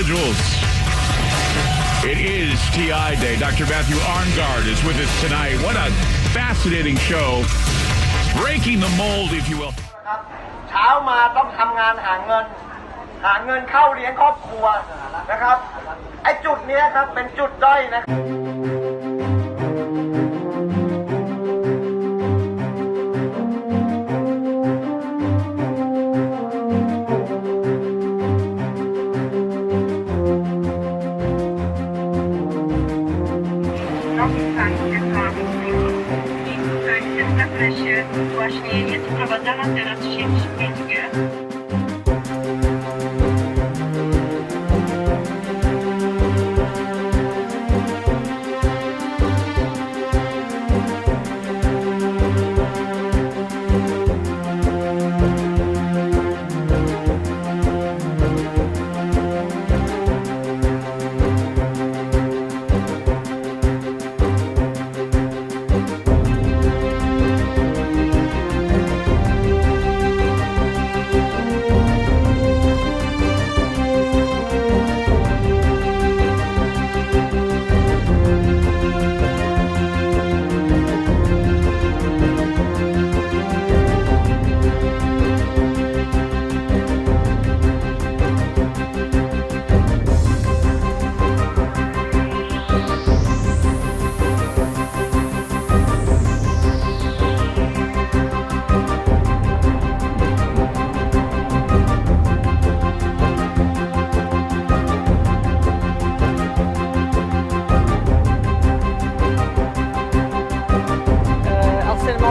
individuals. It is TI Day. Dr. Matthew Arngard is with us tonight. What a fascinating show. Breaking the mold, if you will. เช้ามาต้องทำงานหาเงินเข้าเลี้ยงครอบครัวนะครับไอ้จุดนี้ครับเป็นจุดด้อยนะ Właśnie jest wprowadzana teraz sieć 5G.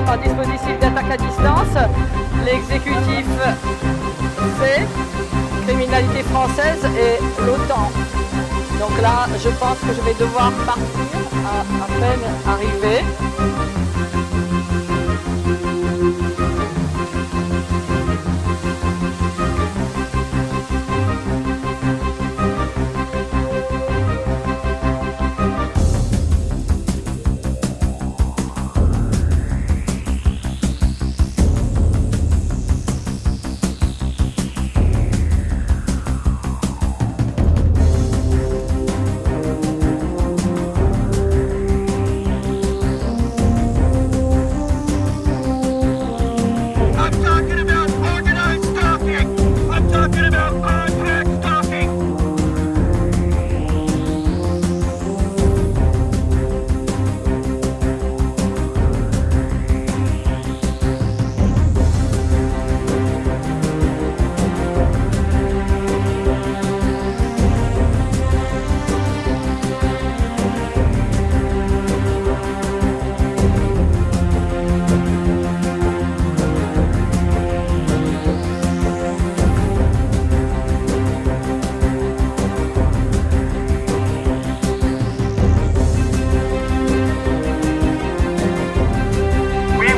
Par dispositif d'attaque à distance, l'exécutif C, criminalité française et l'OTAN. Donc là, je pense que je vais devoir partir à peine arrivé.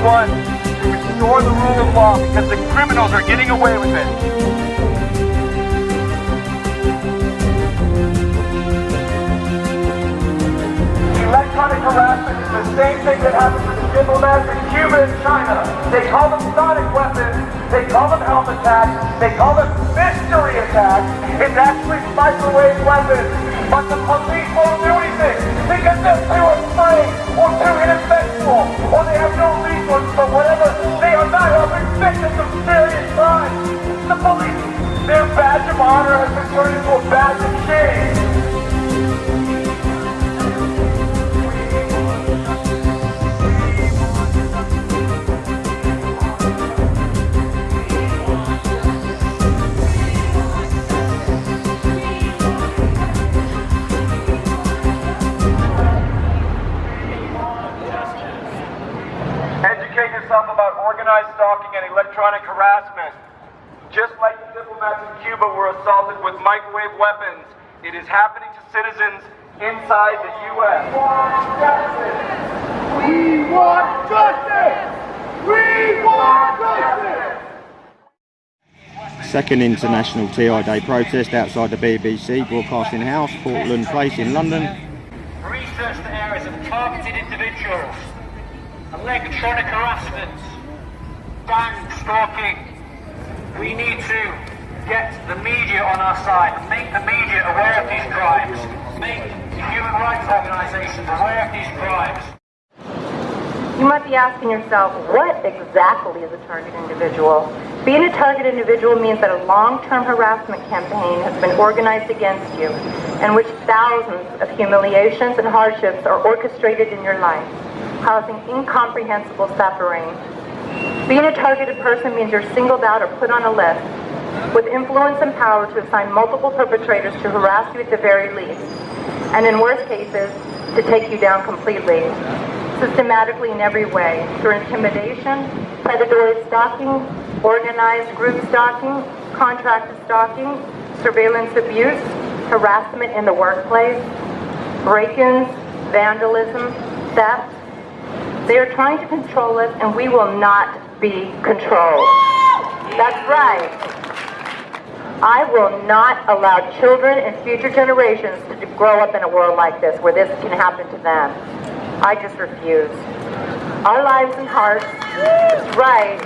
want to restore the rule of law because the criminals are getting away with it. Electronic harassment is the same thing that happens to the diplomats in Cuba and China. They call them sonic weapons, they call them helm attacks, they call them mystery attacks. It's actually microwave weapons. But the police won't do anything because they're too afraid or too ineffectual or they have no resources for whatever. They are not helping victims of serious crime. The police, their badge of honor has been turned into a badge of shame. Educate yourself about organized stalking and electronic harassment. Just like the diplomats in Cuba were assaulted with microwave weapons, it is happening to citizens inside the U.S. We want justice! We want justice! Second international TI Day protest outside the BBC Broadcasting House, Portland Place in London. Research the areas of targeted individuals, electronic harassment, gang stalking. We need to get the media on our side, make the media aware of these crimes, make human rights organizations aware of these crimes. You might be asking yourself, what exactly is a target individual? Being a target individual means that a long-term harassment campaign has been organized against you, in which thousands of humiliations and hardships are orchestrated in your life, causing incomprehensible suffering. Being a targeted person means you're singled out or put on a list, with influence and power to assign multiple perpetrators to harass you at the very least, and in worst cases, to take you down completely, systematically in every way, through intimidation, predatory stalking, organized group stalking, contracted stalking, surveillance abuse, harassment in the workplace, break-ins, vandalism, theft. They are trying to control us, and we will not be controlled. That's right. I will not allow children and future generations to grow up in a world like this, where this can happen to them. I just refuse. Our lives and hearts, that's right.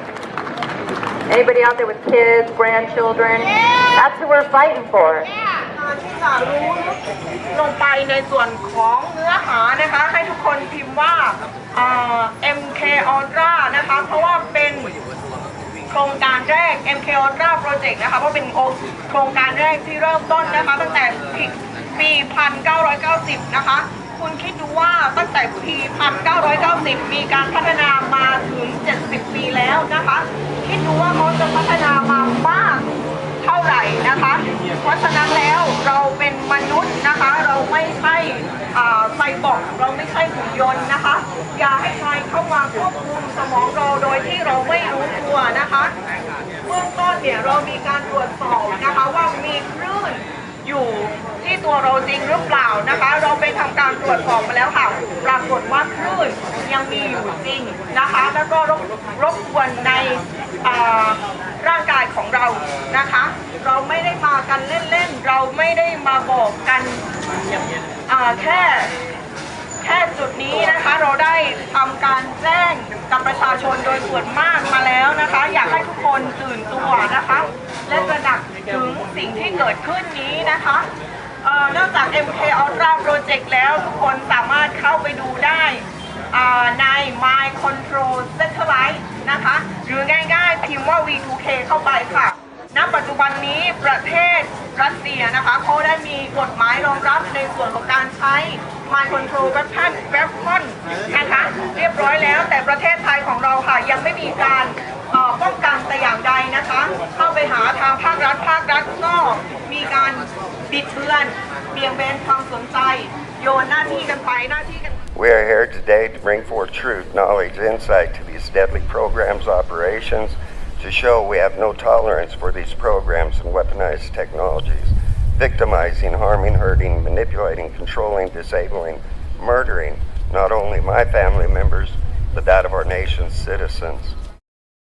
Anybody out there with kids, grandchildren, that's who we're fighting for. ที่จะรู้ลงไปในส่วนของเนื้อหานะคะให้ทุกคนพิมพ์ว่า MK Ultra นะคะเพราะว่าเป็นโครงการแรก MK Ultra Project นะคะเพราะเป็นโครงการแรกที่เริ่มต้นนะคะตั้งแต่ปี 1990 นะคะคุณคิดดูว่าตั้งแต่ปี 1990 มีการพัฒนามาถึง 70 ปีแล้วนะคะคิดดูว่าเขาจะพัฒนามามากเท่าไหร่นะคะเพราะฉะนั้นแล้วเราเป็นมนุษย์นะคะเราไม่ใช่ไซบอร์กเราไม่ใช่หุ่นยนต์นะคะอย่าให้ใครเข้ามาควบคุมสมองเราโดยที่เราไม่รู้ตัวนะคะเบื้องต้นเนี่ยเรามีการตรวจสอบนะคะว่ามีคลื่นอยู่ที่ตัวเราจริงหรือเปล่านะคะเราไปทำการตรวจสอบมาแล้วค่ะปรากฏว่าคลื่นยังมีอยู่จริงนะคะแล้วก็รบกวนในร่างกายของเรานะคะเราไม่ได้มากันเล่นๆเราไม่ได้มาบอกกันแค่จุดนี้นะคะเราได้ทำการแจ้งกับประชาชนโดยส่วนมากมาแล้วนะคะอยากให้ทุกคนตื่นตัวนะคะและตระหนักถึงสิ่งที่เกิดขึ้นนี้นะคะนอกจาก MK Ultra Project แล้วทุกคนสามารถเข้าไปดูได้ใน My Control Satellite นะคะหรือง่ายๆพิมพ์ว่า V2K เข้าไปค่ะณปัจจุบันนี้ประเทศรัสเซียนะคะเขาได้มีกฎหมายรองรับในส่วนของการใช้ My Control Weapon นะคะเรียบร้อยแล้วแต่ประเทศไทยของเราค่ะยังไม่มีการป้องกันแต่อย่างใดนะคะเข้าไปหาทางภาครัฐก็มีการบิดเบือนเบี่ยงเบนความสนใจโยนหน้าที่กันไปหน้าที่กัน We are here today to bring forth truth, knowledge, insight to these deadly programs, operations, to show we have no tolerance for these programs and weaponized technologies, victimizing, harming, hurting, manipulating, controlling, disabling, murdering not only my family members, but that of our nation's citizens.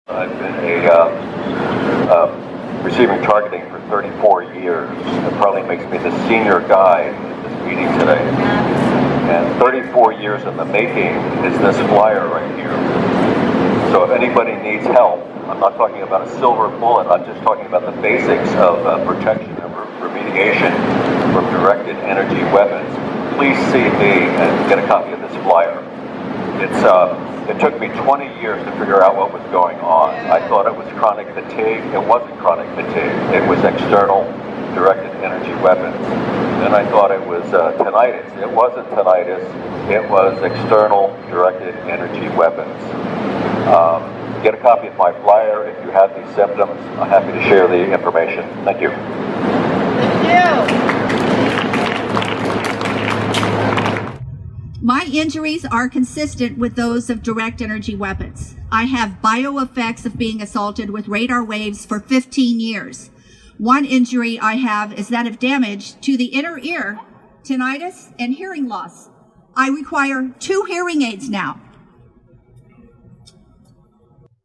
I've been receiving targeting for 34 years. It probably makes me the senior guy at this meeting today. And 34 years in the making is this flyer right here. So if anybody needs help, I'm not talking about a silver bullet, I'm just talking about the basics of protection and remediation from directed energy weapons. Please see me and get a copy of this flyer. It took me 20 years to figure out what was going on. I thought it was chronic fatigue. It wasn't chronic fatigue. It was external directed energy weapons. Then I thought it was tinnitus. It wasn't tinnitus. It was external directed energy weapons. Get a copy of my flyer if you have these symptoms. I'm happy to share the information. Thank you. Thank you. My injuries are consistent with those of direct energy weapons. I have bioeffects of being assaulted with radar waves for 15 years. One injury I have is that of damage to the inner ear, tinnitus, and hearing loss. I require 2 hearing aids now.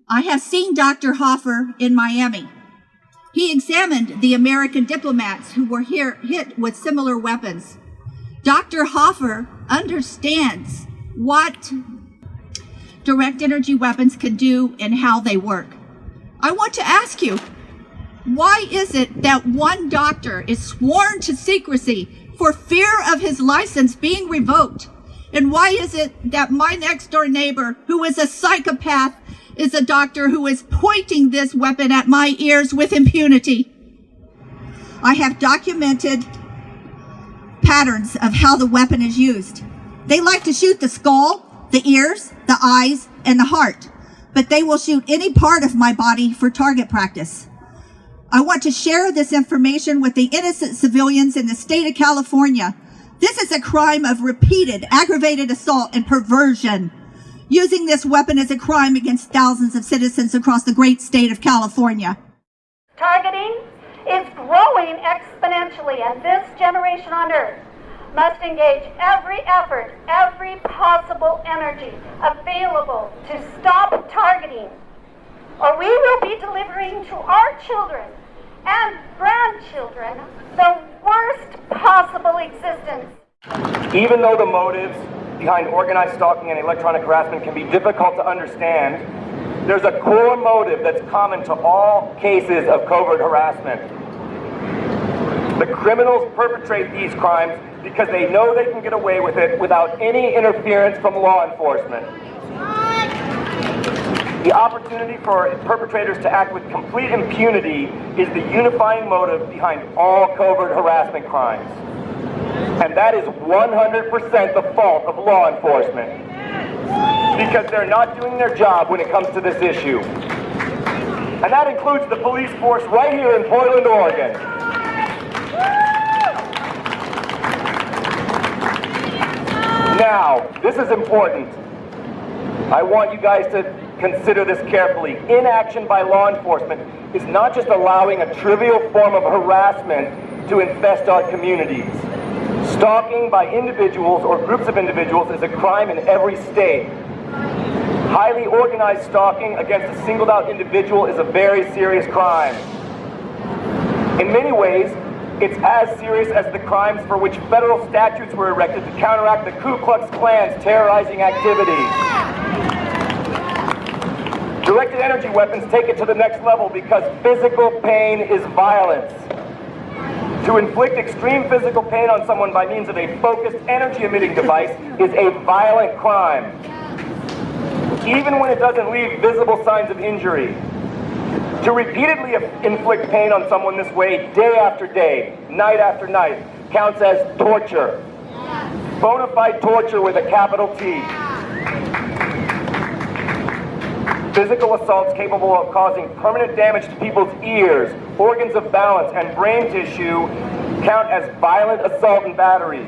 I have seen Dr. Hoffer in Miami. He examined the American diplomats who were hit with similar weapons. Dr. Hoffer understands what direct energy weapons can do and how they work. I want to ask you, why is it that one doctor is sworn to secrecy for fear of his license being revoked? And why is it that my next door neighbor, who is a psychopath, is a doctor who is pointing this weapon at my ears with impunity? I have documented patterns of how the weapon is used. They like to shoot the skull, the ears, the eyes, and the heart, but they will shoot any part of my body for target practice. I want to share this information with the innocent civilians in the state of California. This is a crime of repeated aggravated assault and perversion. Using this weapon is a crime against thousands of citizens across the great state of California. Targeting is growing exponentially, and this generation on Earth must engage every effort, every possible energy available to stop targeting, or we will be delivering to our children and grandchildren the worst possible existence. Even though the motives behind organized stalking and electronic harassment can be difficult to understand, there's a core motive that's common to all cases of covert harassment. The criminals perpetrate these crimes because they know they can get away with it without any interference from law enforcement. The opportunity for perpetrators to act with complete impunity is the unifying motive behind all covert harassment crimes. And that is 100% the fault of law enforcement, because they're not doing their job when it comes to this issue. And that includes the police force right here in Portland, Oregon. Now, this is important. I want you guys to consider this carefully. Inaction by law enforcement is not just allowing a trivial form of harassment to infest our communities. Stalking by individuals or groups of individuals is a crime in every state. Highly organized stalking against a singled out individual is a very serious crime. In many ways, it's as serious as the crimes for which federal statutes were erected to counteract the Ku Klux Klan's terrorizing activities. Directed energy weapons take it to the next level because physical pain is violence. To inflict extreme physical pain on someone by means of a focused energy-emitting device is a violent crime, even when it doesn't leave visible signs of injury. To repeatedly inflict pain on someone this way, day after day, night after night, counts as torture. Bona fide torture with a capital T. Physical assaults capable of causing permanent damage to people's ears, organs of balance, and brain tissue count as violent assault and battery,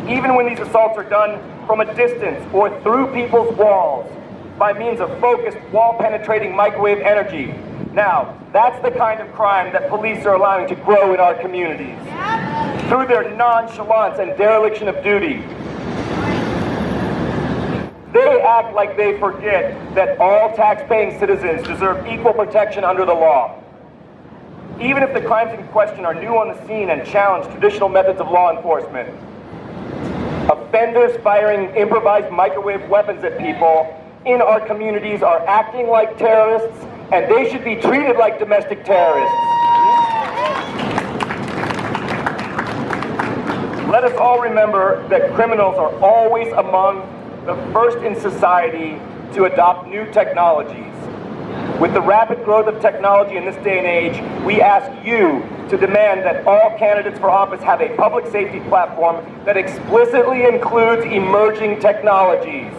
even when these assaults are done from a distance or through people's walls by means of focused, wall-penetrating microwave energy. Now, that's the kind of crime that police are allowing to grow in our communities through their nonchalance and dereliction of duty. They act like they forget that all tax-paying citizens deserve equal protection under the law. Even if the crimes in question are new on the scene and challenge traditional methods of law enforcement. Offenders firing improvised microwave weapons at people in our communities are acting like terrorists, and they should be treated like domestic terrorists. Let us all remember that criminals are always among the first in society to adopt new technologies. With the rapid growth of technology in this day and age, we ask you to demand that all candidates for office have a public safety platform that explicitly includes emerging technologies.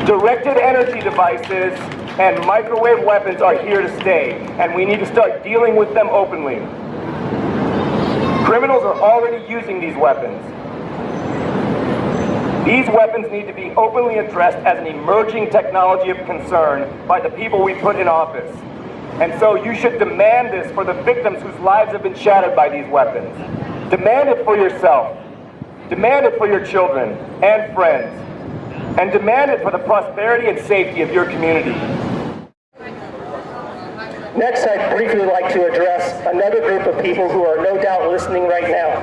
Directed energy devices and microwave weapons are here to stay, and we need to start dealing with them openly. Criminals are already using these weapons. These weapons need to be openly addressed as an emerging technology of concern by the people we put in office. And so you should demand this for the victims whose lives have been shattered by these weapons. Demand it for yourself. Demand it for your children and friends. And demand it for the prosperity and safety of your community. Next, I'd briefly like to address another group of people who are no doubt listening right now.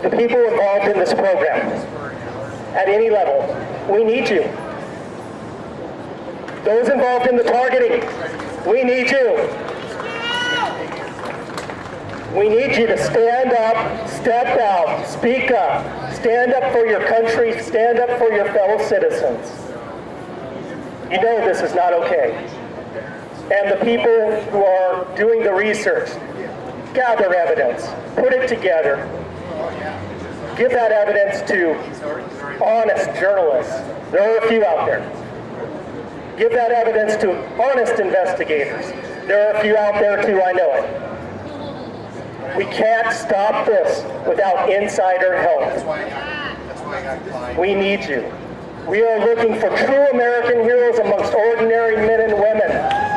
The people involved in this program, at any level, we need you. Those involved in the targeting, we need you. We need you to stand up, step out, speak up, stand up for your country, stand up for your fellow citizens. You know this is not okay. And the people who are doing the research, gather evidence, put it together, give that evidence to honest journalists. There are a few out there. Give that evidence to honest investigators. There are a few out there too, I know it. We can't stop this without insider help. We need you. We are looking for true American heroes amongst ordinary men and women.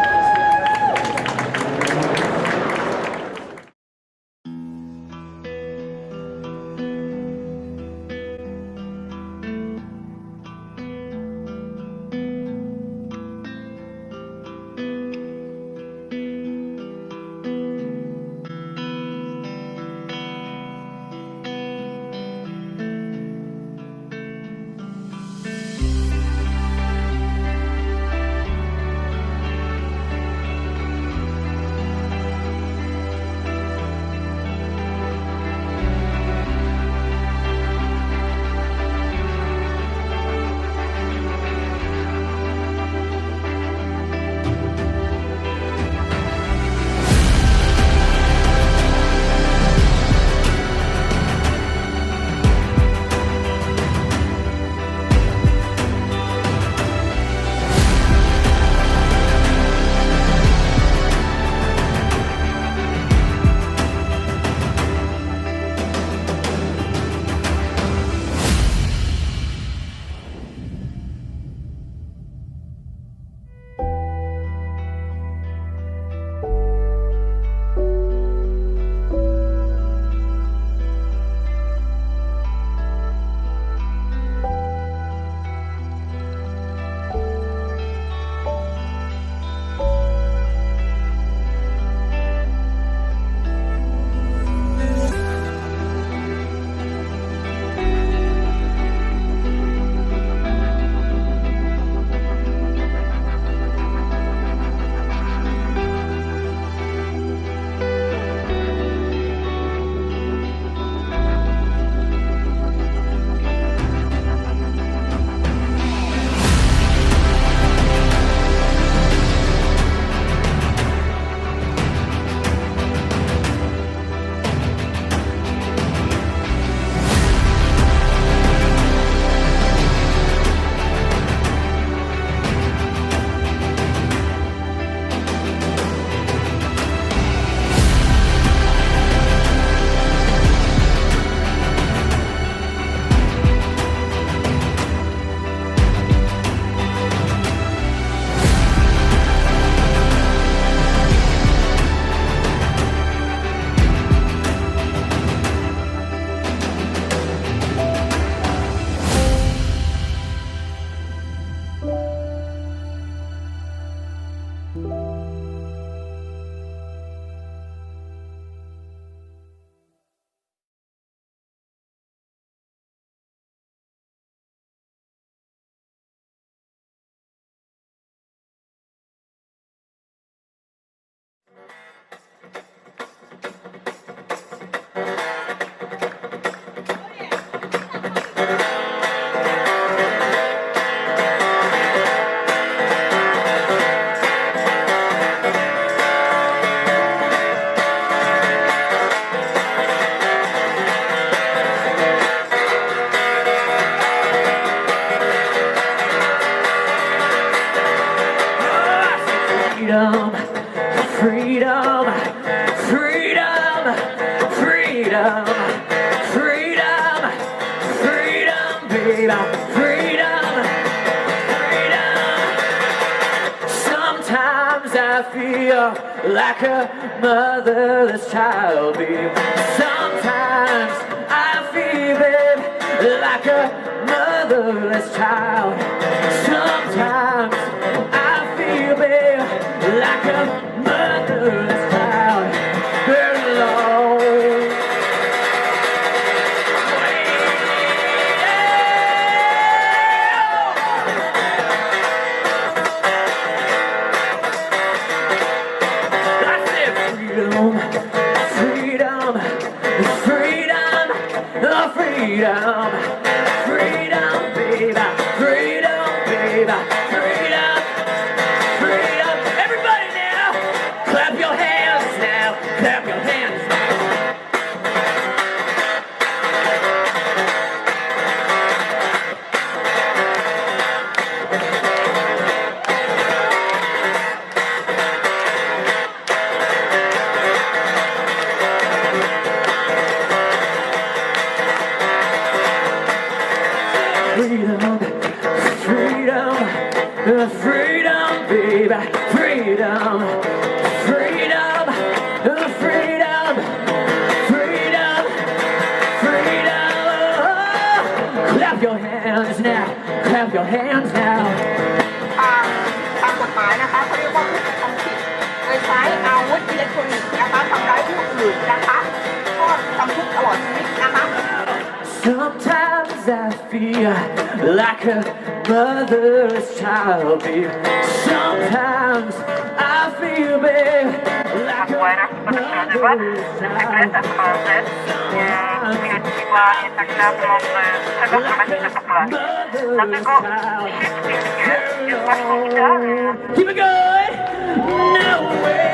freedom, freedom, freedom, freedom, freedom, baby, freedom, freedom. Sometimes I feel like a motherless child, babe. Sometimes I feel, babe, like a motherless child. Sometimes I feel, babe, like a motherless child. Very long. I said freedom, freedom. freedom, freedom, baby, freedom, baby, freedom, freedom. Everybody now, clap your hands now, clap your hands now. Freedom, freedom, freedom, baby, freedom, freedom, freedom, freedom, freedom. Clap your hands now, clap your hands now. ตามกฎหมายนะคะเขาเรียกว่าผู้กระทำผิดโดยใช้อาวุธอิเล็กทรอนิกส์นะคะทำร้ายผู้อื่นนะคะก็จำคุกตลอดชีวิตนะคะ Sometimes I feel like a motherless child, babe. Sometimes I feel, babe, like a motherless child. Keep it going. No way.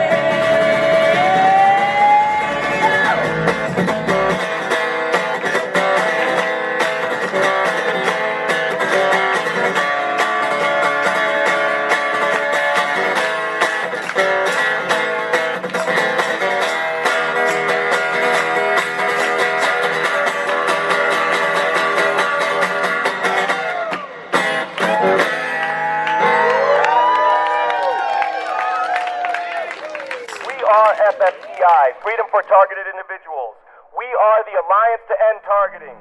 FFTI, Freedom for Targeted Individuals. We are the Alliance to End Targeting.